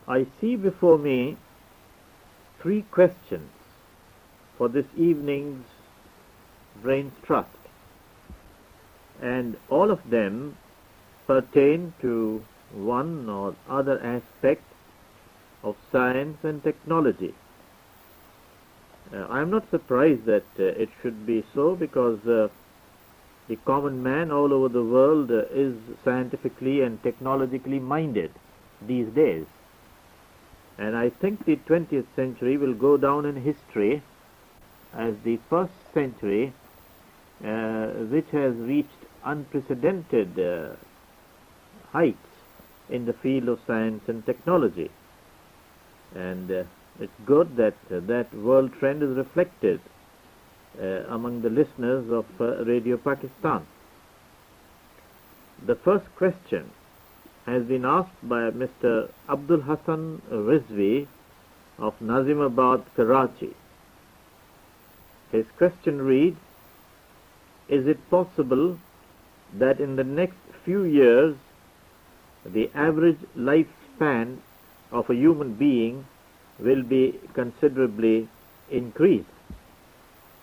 I see before me three questions for this evening's Brains Trust, and all of them pertain to one or other aspect of science and technology. I am not surprised that it should be so, because the common man all over the world is scientifically and technologically minded these days. And I think the 20th century will go down in history as the first century which has reached unprecedented heights in the field of science and technology. And it's good that that world trend is reflected among the listeners of Radio Pakistan. The first question has been asked by Mr. Abdul Hassan Rizvi of Nazimabad, Karachi. His question reads, is it possible that in the next few years the average lifespan of a human being will be considerably increased?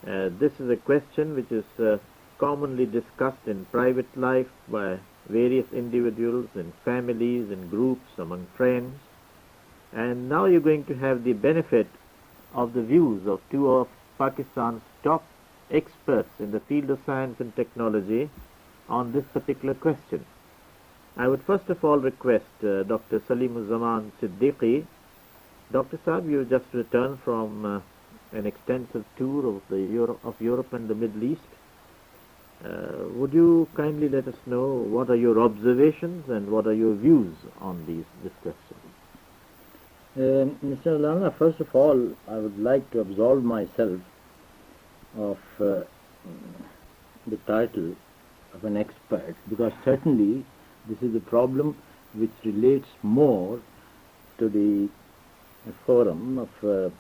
This is a question which is commonly discussed in private life by various individuals and families and groups among friends, and now you're going to have the benefit of the views of two of Pakistan's top experts in the field of science and technology on this particular question. I would first of all request Dr. Salim-uz-Zaman Siddiqi. Dr. Saab, you just returned from an extensive tour of Europe and the Middle East. Would you kindly let us know what are your observations and what are your views on this question? Mr. Allana, first of all, I would like to absolve myself of the title of an expert, because certainly this is a problem which relates more to the forum of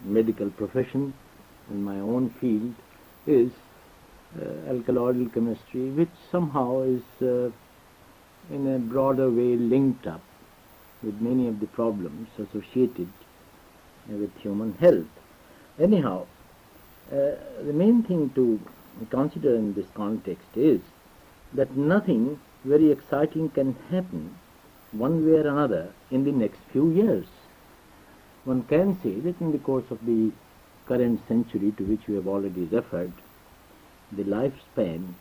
medical profession in my own field, is alkaloidal chemistry, which somehow is in a broader way linked up with many of the problems associated with human health. Anyhow, the main thing to consider in this context is that nothing very exciting can happen one way or another in the next few years. One can say that in the course of the current century, to which we have already referred, the lifespan,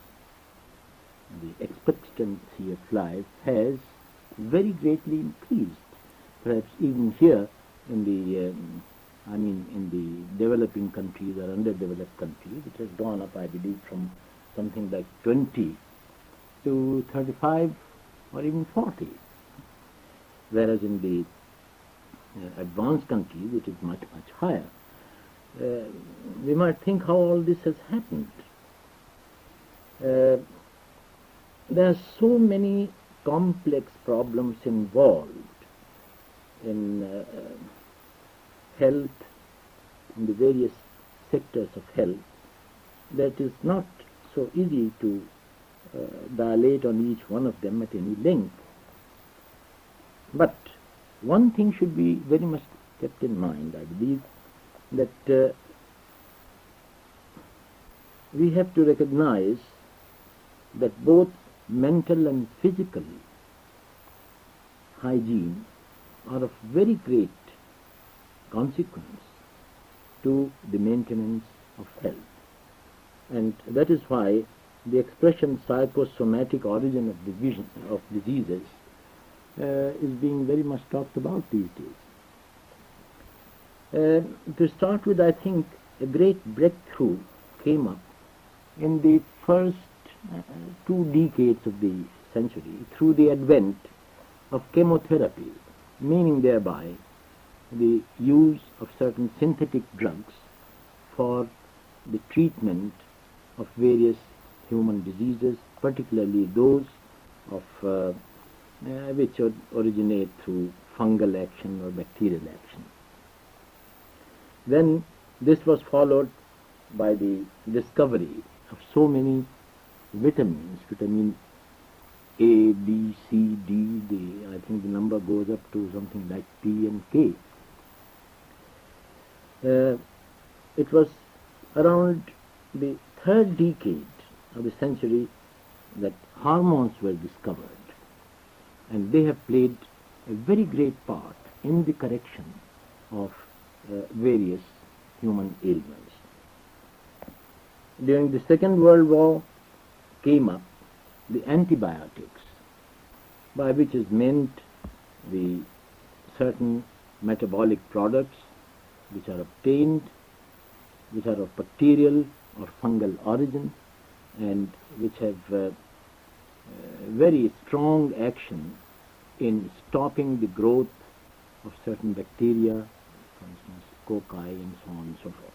the expectancy of life has very greatly increased. Perhaps even here in the in the developing countries or underdeveloped countries, it has gone up, I believe, from something like 20 to 35 or even 40. Whereas in the advanced countries, it is much, much higher. We might think how all this has happened. There are so many complex problems involved in health, in the various sectors of health, that is not so easy to dilate on each one of them at any length. But one thing should be very much kept in mind, I believe, that we have to recognize that both mental and physical hygiene are of very great consequence to the maintenance of health. And that is why the expression psychosomatic origin of diseases is being very much talked about these days. To start with, I think a great breakthrough came up in the first 2 decades of the century through the advent of chemotherapy, meaning thereby the use of certain synthetic drugs for the treatment of various human diseases, particularly those of which originate through fungal action or bacterial action. Then this was followed by the discovery of so many vitamins, vitamin A, B, C, D. I think the number goes up to something like P and K. It was around the third decade of the century that hormones were discovered, and they have played a very great part in the correction of various human ailments. During the Second World War came up the antibiotics, by which is meant the certain metabolic products which are obtained, which are of bacterial or fungal origin, and which have very strong action in stopping the growth of certain bacteria, for instance, cocci and so on and so forth,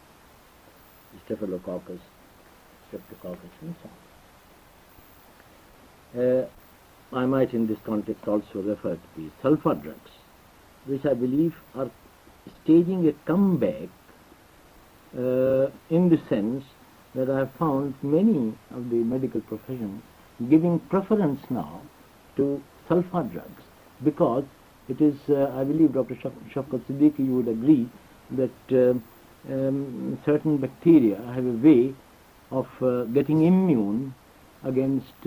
staphylococcus, streptococcus and so on. I might in this context also refer to the sulfur drugs, which I believe are staging a comeback in the sense that I have found many of the medical profession giving preference now to sulfur drugs, because it is, I believe, Dr. Shafqat Siddiqi, you would agree that certain bacteria have a way of getting immune against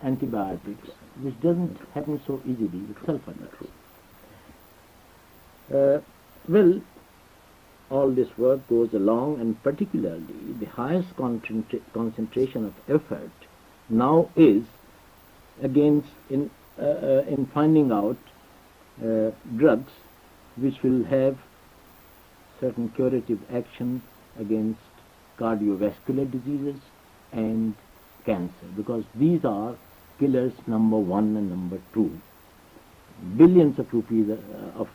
antibiotics, which doesn't happen so easily with sulfur drugs. Well, all this work goes along, and particularly the highest concentration of effort now is against in finding out drugs which will have certain curative action against cardiovascular diseases and cancer, because these are killers number 1 and number 2. Billions of rupees, of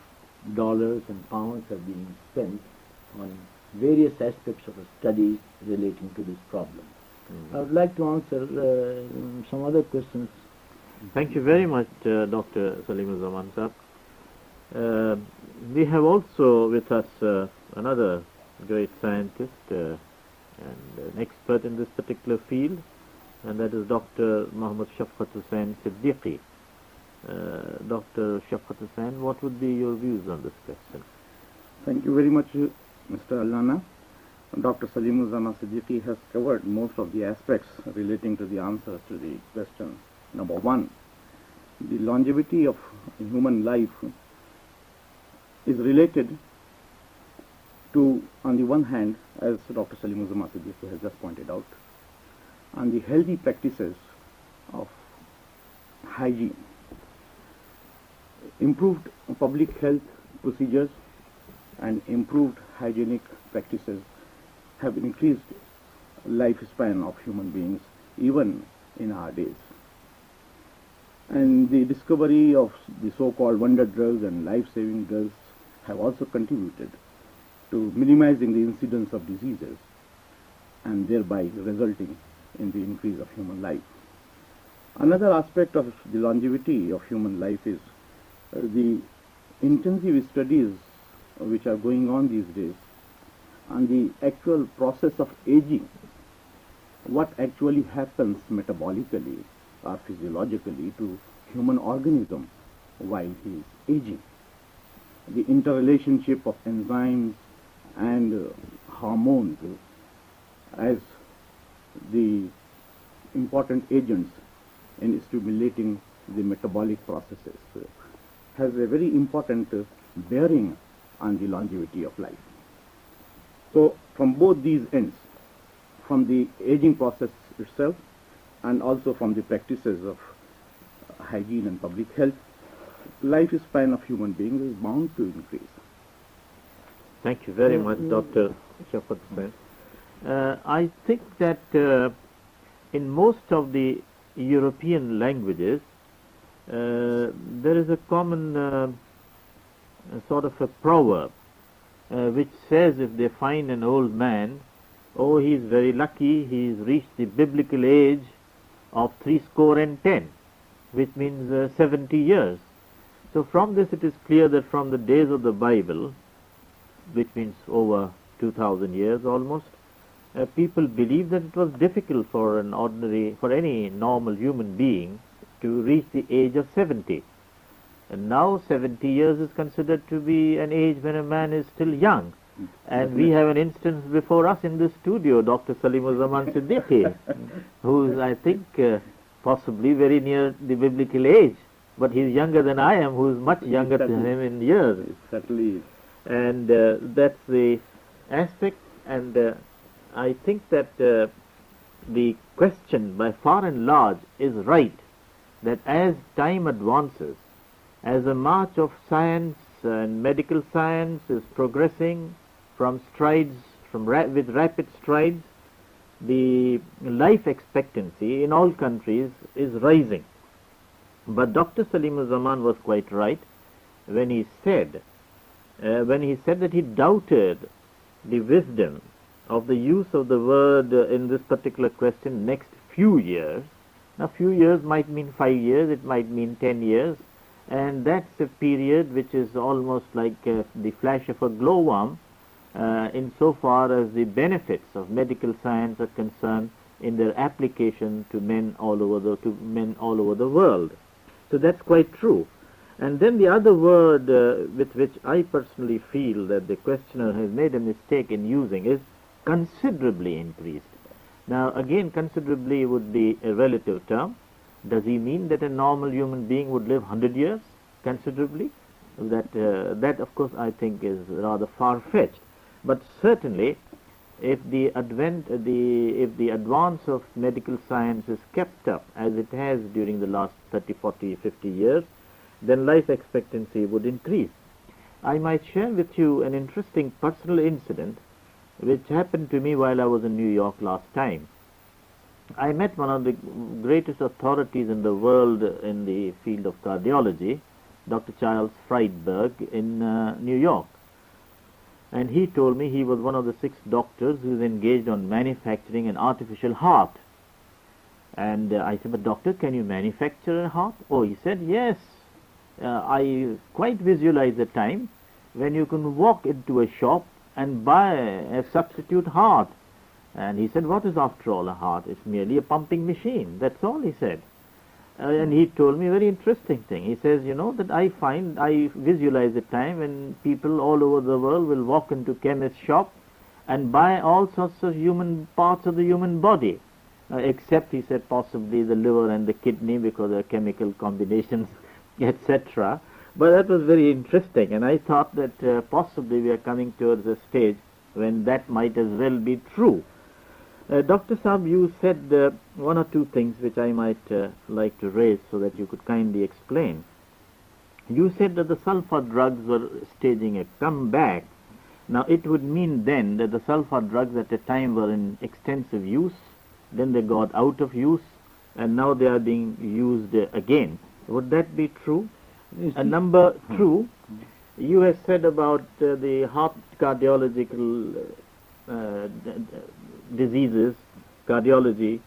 dollars and pounds are being spent on various aspects of a study relating to this problem. I would like to answer some other questions. Thank you very much, Dr. Salim-uz-Zaman sir. We have also with us another great scientist and an expert in this particular field, and that is Dr. Muhammad Shafqat Hussain Siddiqi. Dr. Shafqat Hussain, what would be your views on this question? Thank you very much, Mr. Allana. Dr. Salim-uz-Zaman Siddiqi has covered most of the aspects relating to the answers to the question. Number 1, the longevity of human life is related to, on the one hand, as Dr. Salim-uz-Zaman Siddiqi has just pointed out, on the healthy practices of hygiene. Improved public health procedures and improved hygienic practices have increased lifespan of human beings even in our days. And the discovery of the so-called wonder drugs and life-saving drugs have also contributed to minimizing the incidence of diseases and thereby resulting in the increase of human life. Another aspect of the longevity of human life is the intensive studies which are going on these days on the actual process of aging, what actually happens metabolically or physiologically to human organism while he is aging. The interrelationship of enzymes and hormones as the important agents in stimulating the metabolic processes has a very important bearing on the longevity of life. So from both these ends, from the aging process itself and also from the practices of hygiene and public health, lifespan of human beings is bound to increase. Thank you very much, Dr. Shafqat Hussain. I think that in most of the European languages, there is a common sort of a proverb which says if they find an old man, oh, he is very lucky, he has reached the biblical age of 70, which means 70 years. So from this it is clear that from the days of the Bible, which means over 2000 years almost, people believed that it was difficult for any normal human being to reach the age of 70. And now 70 years is considered to be an age when a man is still young. And we have an instance before us in this studio, Dr. Salim-uz-Zaman Siddiqi, who is, I think, possibly very near the biblical age. But he's younger than I am, who is much younger than him in years. It certainly is. And that's the aspect. And I think that the question, by far and large, is right, that as time advances, as the march of science and medical science is progressing from strides, with rapid strides, the life expectancy in all countries is rising. But Dr. Salim-uz-Zaman was quite right when he said that he doubted the wisdom of the use of the word in this particular question, next few years. Now, few years might mean 5 years, it might mean 10 years, and that's a period which is almost like the flash of a glowworm insofar as the benefits of medical science are concerned in their application to men all over the world. So that's quite true. And then the other word with which I personally feel that the questioner has made a mistake in using is considerably increased. Now again, considerably would be a relative term. Does he mean that a normal human being would live 100 years considerably? That of course I think is rather far-fetched. But certainly, if the advance of medical science is kept up as it has during the last 30, 40, 50 years, then life expectancy would increase. I might share with you an interesting personal incident which happened to me while I was in New York last time. I met one of the greatest authorities in the world in the field of cardiology, Dr. Charles Friedberg in New York. And he told me he was one of the 6 doctors who is engaged on manufacturing an artificial heart. And I said, but doctor, can you manufacture a heart? Oh, he said, yes. I quite visualize the time when you can walk into a shop and buy a substitute heart. And he said, what is after all a heart? It's merely a pumping machine. That's all, he said. And he told me a very interesting thing. He says, you know, that I visualize the time when people all over the world will walk into chemist shop and buy all sorts of human parts of the human body, except, he said, possibly the liver and the kidney because there are chemical combinations, etc. But that was very interesting, and I thought that possibly we are coming towards a stage when that might as well be true. Dr. Saab, you said one or two things which I might like to raise so that you could kindly explain. You said that the sulfur drugs were staging a comeback. Now, it would mean then that the sulfur drugs at a time were in extensive use, then they got out of use, and now they are being used again. Would that be true? And number 2, you have said about the heart cardiological diseases, cardiology,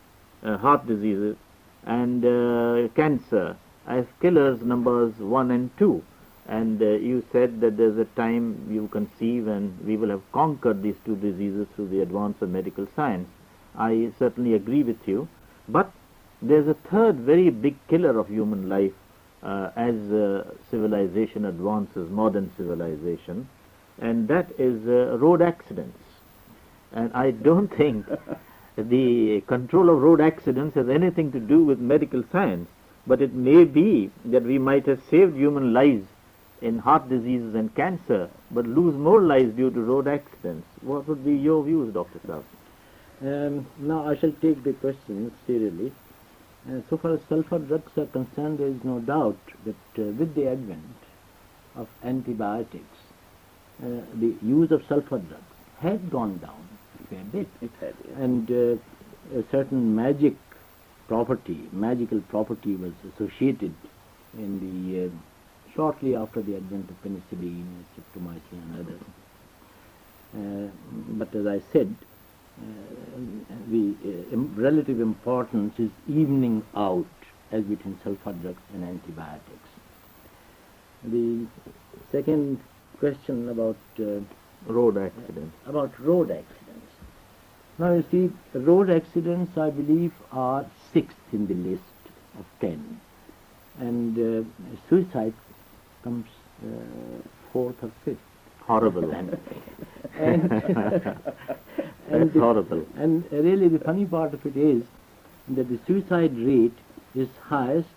heart diseases, and cancer as killers numbers 1 and 2. And you said that there's a time you conceive and we will have conquered these 2 diseases through the advance of medical science. I certainly agree with you. But there's a third very big killer of human life as civilization advances, modern civilization, and that is road accidents. And I don't think the control of road accidents has anything to do with medical science, but it may be that we might have saved human lives in heart diseases and cancer, but lose more lives due to road accidents. What would be your views, Dr. Saab? Now I shall take the question seriously. So far as sulfur drugs are concerned, there is no doubt that with the advent of antibiotics, the use of sulfur drugs had gone down a fair bit. It had, yes. And a certain magical property was associated in the shortly after the advent of penicillin, streptomycin and others. But as I said, the relative importance is evening out as between sulfur drugs and antibiotics. The second question about road accidents. Now you see, road accidents, I believe, are 6th in the list of 10. And suicide comes 4th or 5th. Horrible. And That's horrible. And really the funny part of it is that the suicide rate is highest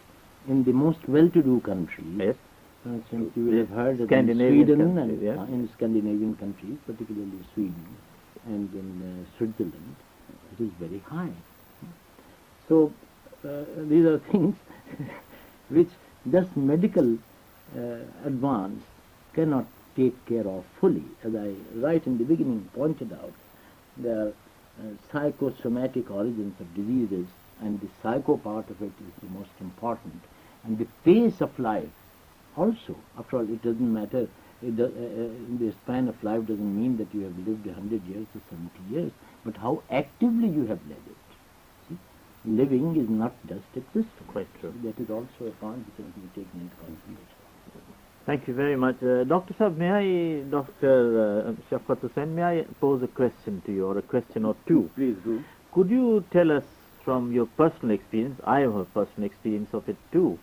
in the most well-to-do countries. Yes. For instance, you will have heard that in Scandinavian Sweden countries, and yeah. in Scandinavian countries, particularly Sweden and in Switzerland, it is very high. So these are things which thus medical advance cannot take care of fully. As I right in the beginning pointed out, there are psychosomatic origins of diseases, and the psycho part of it is the most important. And the pace of life also, after all, it doesn't matter. The span of life doesn't mean that you have lived 100 years or 70 years, but how actively you have led it. See? Living is not just existence. Quite true. That is also a point which has to be taken into consideration. Thank you very much. Dr. Sahab, Dr. Shafqat Hussain, may I pose a question to you, or a question or two? Please do. Could you tell us from your personal experience, I have a personal experience of it too,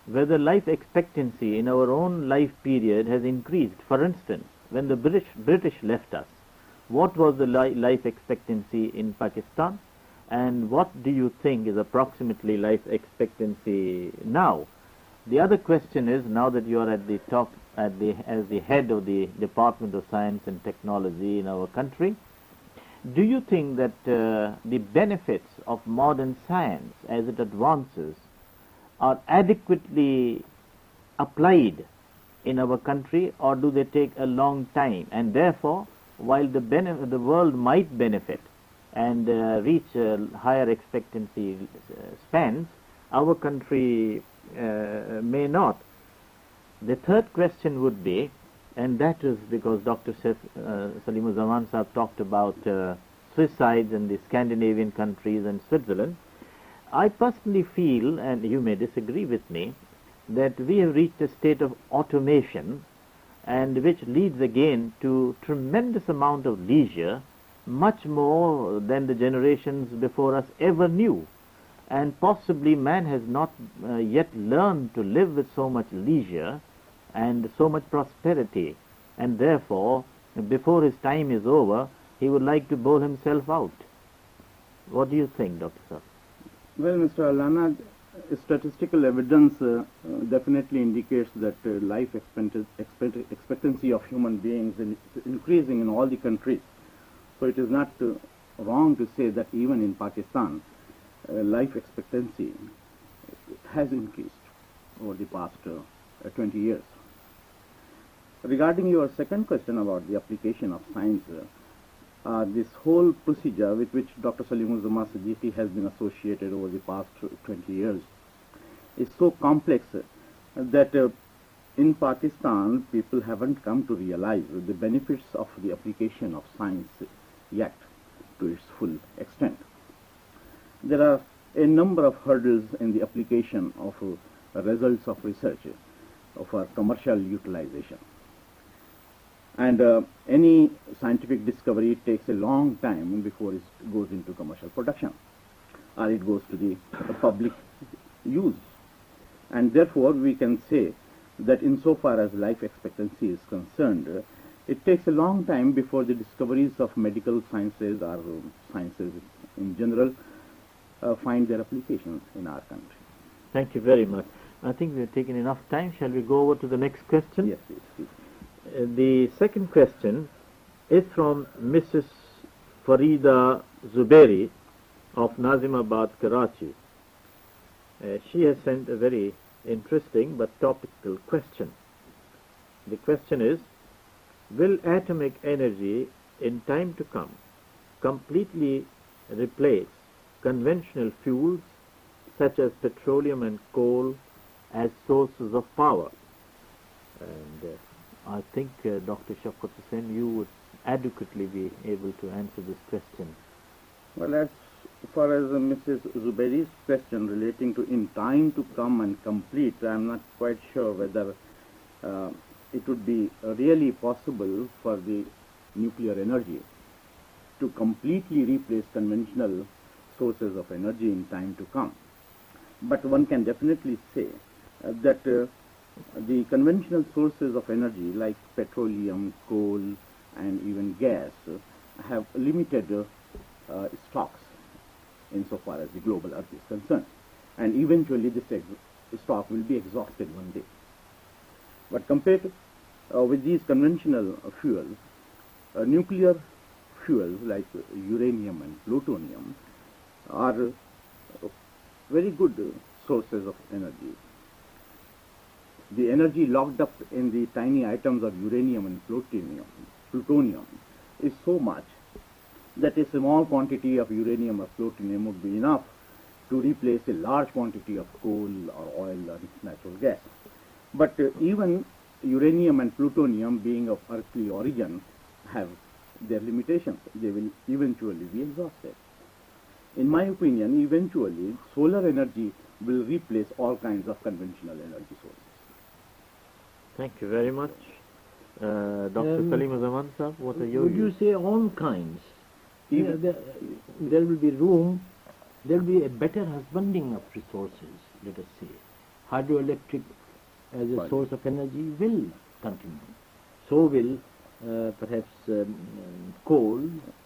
whether life expectancy in our own life period has increased? For instance, when the British left us, what was the life expectancy in Pakistan, and what do you think is approximately life expectancy now? The other question is, now that you are at the top, as the head of the Department of Science and Technology in our country, do you think that the benefits of modern science as it advances are adequately applied in our country, or do they take a long time? And therefore, while the world might benefit and reach higher expectancy spans, our country may not. The third question would be, and that is because Dr. Salim-uz-Zaman Sahab talked about suicides in the Scandinavian countries and Switzerland. I personally feel, and you may disagree with me, that we have reached a state of automation, and which leads again to tremendous amount of leisure, much more than the generations before us ever knew. And possibly man has not yet learned to live with so much leisure and so much prosperity, and therefore, before his time is over, he would like to bowl himself out. What do you think, Dr. Sahab? Well, Mr. Allana, statistical evidence definitely indicates that life expectancy of human beings is increasing in all the countries. So it is not wrong to say that even in Pakistan, life expectancy has increased over the past 20 years. Regarding your second question about the application of science, this whole procedure with which Dr. Salim-uz-Zaman Siddiqui has been associated over the past 20 years is so complex that in Pakistan people haven't come to realize the benefits of the application of science yet to its full extent. There are a number of hurdles in the application of results of research for commercial utilization. And any scientific discovery takes a long time before it goes into commercial production, or it goes to the public use. And therefore, we can say that insofar as life expectancy is concerned, it takes a long time before the discoveries of medical sciences or sciences in general find their applications in our country. Thank you very much. I think we have taken enough time. Shall we go over to the next question? Yes, please. The second question is from Mrs. Farida Zubairi of Nazimabad, Karachi. She has sent a very interesting but topical question. The question is, will atomic energy in time to come completely replace conventional fuels such as petroleum and coal as sources of power? And I think, Dr. Shafqat Hussain, you would adequately be able to answer this question. Well, as far as Mrs. Zubairi's question relating to in time to come and complete, I am not quite sure whether it would be really possible for the nuclear energy to completely replace conventional sources of energy in time to come. But one can definitely say that the conventional sources of energy like petroleum, coal, and even gas have limited stocks insofar as the global earth is concerned. And eventually this stock will be exhausted one day. But compared with these conventional fuels, nuclear fuels like uranium and plutonium are very good sources of energy. The energy locked up in the tiny atoms of uranium and plutonium is so much that a small quantity of uranium or plutonium would be enough to replace a large quantity of coal or oil or natural gas. But even uranium and plutonium, being of earthly origin, have their limitations. They will eventually be exhausted. In my opinion, eventually solar energy will replace all kinds of conventional energy sources. Thank you very much. Dr. Salim-uz-Zaman, sir, what are your Would views? you say all kinds? There will be room, there will be a better husbanding of resources, let us say. Hydroelectric as a source of energy will continue. So will perhaps coal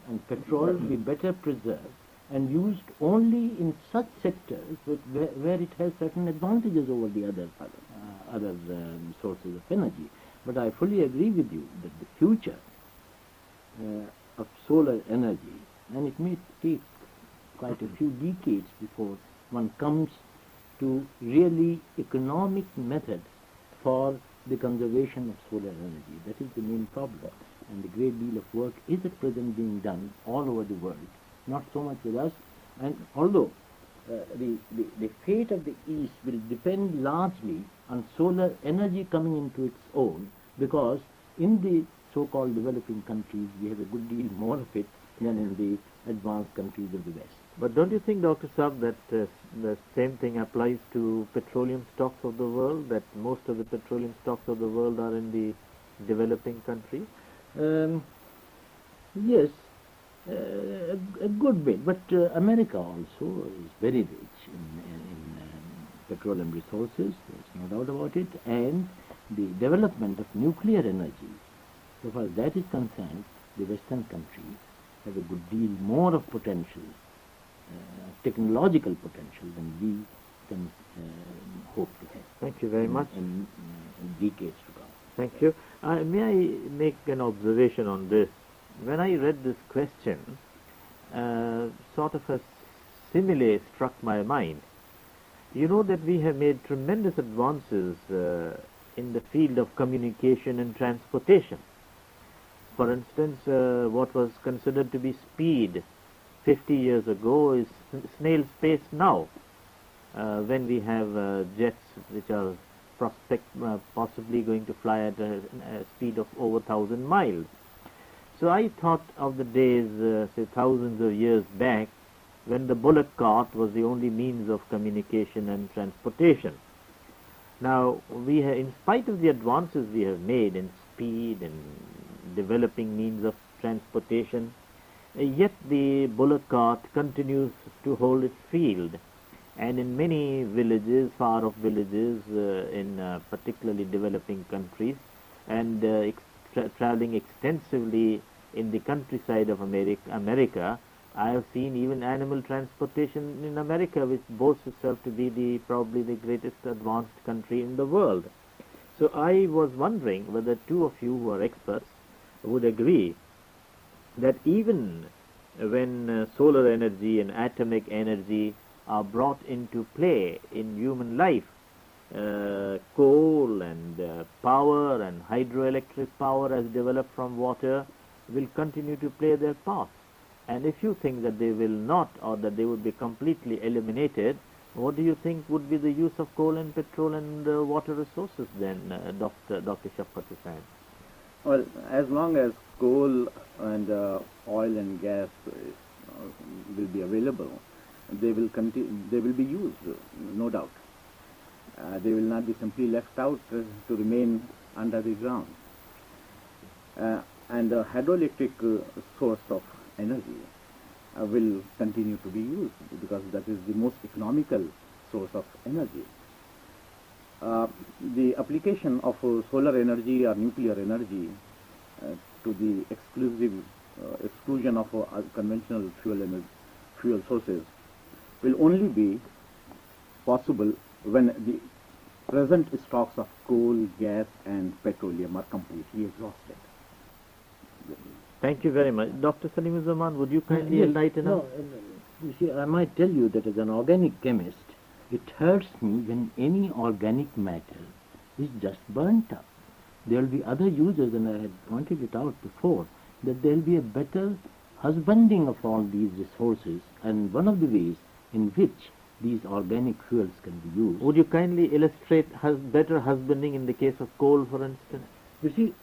and petrol be better preserved and used only in such sectors where it has certain advantages over the other sources of energy. But I fully agree with you that the future of solar energy, and it may take quite a few decades before one comes to really economic methods for the conservation of solar energy. That is the main problem. And a great deal of work is at present being done all over the world, not so much with us. And although the fate of the East will depend largely on solar energy coming into its own, because in the so-called developing countries we have a good deal more of it than in the advanced countries of the West. But don't you think, Dr. Saab, that the same thing applies to petroleum stocks of the world, that most of the petroleum stocks of the world are in the developing countries? Yes, a good bit, but America also is very rich in petroleum resources, there's no doubt about it, and the development of nuclear energy, so far as that is concerned, the Western countries have a good deal more of potential, technological potential than we can hope to have. Thank you very much. In decades to come. Thank you. May I make an observation on this? When I read this question, sort of a simile struck my mind. You know that we have made tremendous advances in the field of communication and transportation. For instance, what was considered to be speed 50 years ago is snail's pace now, when we have jets which are possibly going to fly at a speed of over 1,000 miles. So I thought of the days, say thousands of years back, when the bullock cart was the only means of communication and transportation. Now, in spite of the advances we have made in speed and developing means of transportation, yet the bullock cart continues to hold its field. And in many villages, far-off villages, in particularly developing countries, and traveling extensively in the countryside of America, I have seen even animal transportation in America, which boasts itself to be probably the greatest advanced country in the world. So I was wondering whether two of you who are experts would agree that even when solar energy and atomic energy are brought into play in human life, coal and power and hydroelectric power as developed from water will continue to play their part. And if you think that they will not, or that they would be completely eliminated, what do you think would be the use of coal and petrol and water resources then, Dr. Shafqat Hussain? Well, as long as coal and oil and gas will be available, they will be used, no doubt. They will not be simply left out to remain under the ground. And the hydroelectric source of energy will continue to be used because that is the most economical source of energy. The application of solar energy or nuclear energy to the exclusion of conventional fuel sources will only be possible when the present stocks of coal, gas and petroleum are completely exhausted. Thank you very much. Dr. Salim-uz-Zaman, would you kindly enlighten us? You see, I might tell you that as an organic chemist, it hurts me when any organic matter is just burnt up. There will be other users, and I had pointed it out before, that there will be a better husbanding of all these resources, and one of the ways in which these organic fuels can be used. Would you kindly illustrate better husbanding in the case of coal, for instance? You see,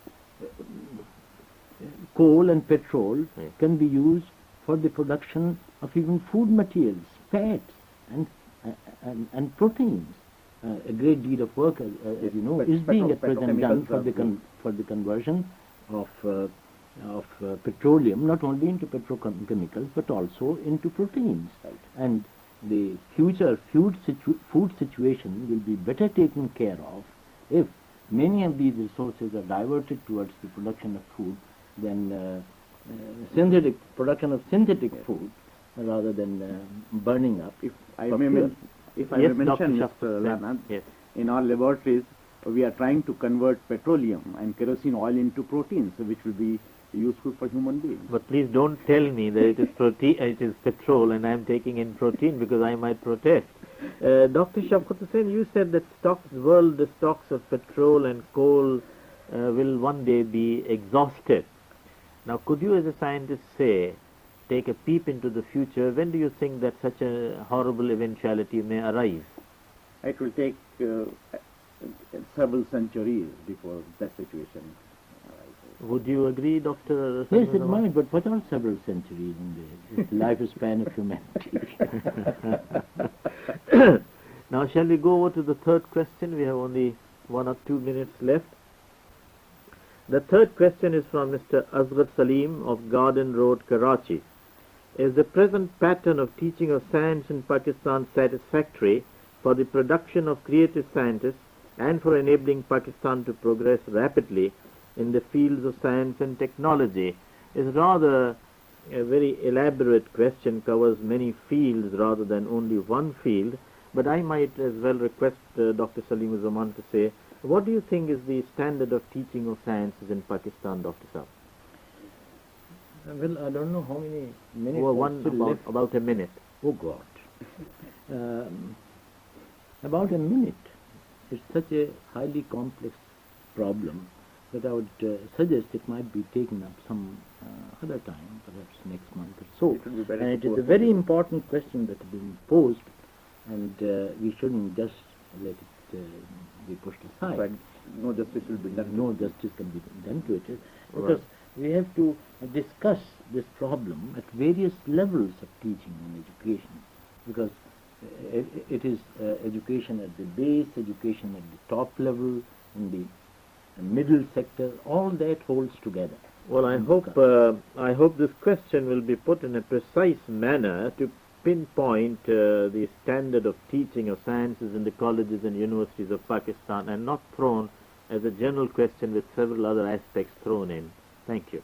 coal and petrol can be used for the production of even food materials, fats and proteins. A great deal of work, as you know, is being at present done for the conversion of petroleum, not only into petrochemicals but also into proteins. And the future food situation will be better taken care of if many of these resources are diverted towards the production of food than production of synthetic food rather than burning up. If I may mention, Mr. Allana, in our laboratories we are trying to convert petroleum and kerosene oil into proteins, which will be useful for human beings. But please don't tell me that it is it is petrol and I am taking in protein, because I might protest. Dr. Shafqat Hussain, you said that the stocks of petrol and coal will one day be exhausted. Now, could you as a scientist take a peep into the future? When do you think that such a horrible eventuality may arise? It will take several centuries before that situation arises. Would you agree, Dr. Yes, it might, but what are several centuries in the lifespan of humanity? Now, shall we go over to the third question? We have only 1 or 2 minutes left. The third question is from Mr. Asghar Salim of Garden Road, Karachi. Is the present pattern of teaching of science in Pakistan satisfactory for the production of creative scientists and for enabling Pakistan to progress rapidly in the fields of science and technology? Is rather a very elaborate question, covers many fields rather than only one field, but I might as well request Dr. Salim-uz-Zaman to say, what do you think is the standard of teaching of sciences in Pakistan, Dr. Saab? Well, I don't know how many minutes. Well, about a minute. Oh God. About a minute. It's such a highly complex problem that I would suggest it might be taken up some other time, perhaps next month or so. And it is a very important question that has been posed, and we shouldn't just let it be pushed aside. But no justice will be done. No justice can be done to it, because we have to discuss this problem at various levels of teaching and education, because it is education at the base, education at the top level, in the middle sector, all that holds together. Well, I hope this question will be put in a precise manner to pinpoint the standard of teaching of sciences in the colleges and universities of Pakistan, and not thrown as a general question with several other aspects thrown in. Thank you.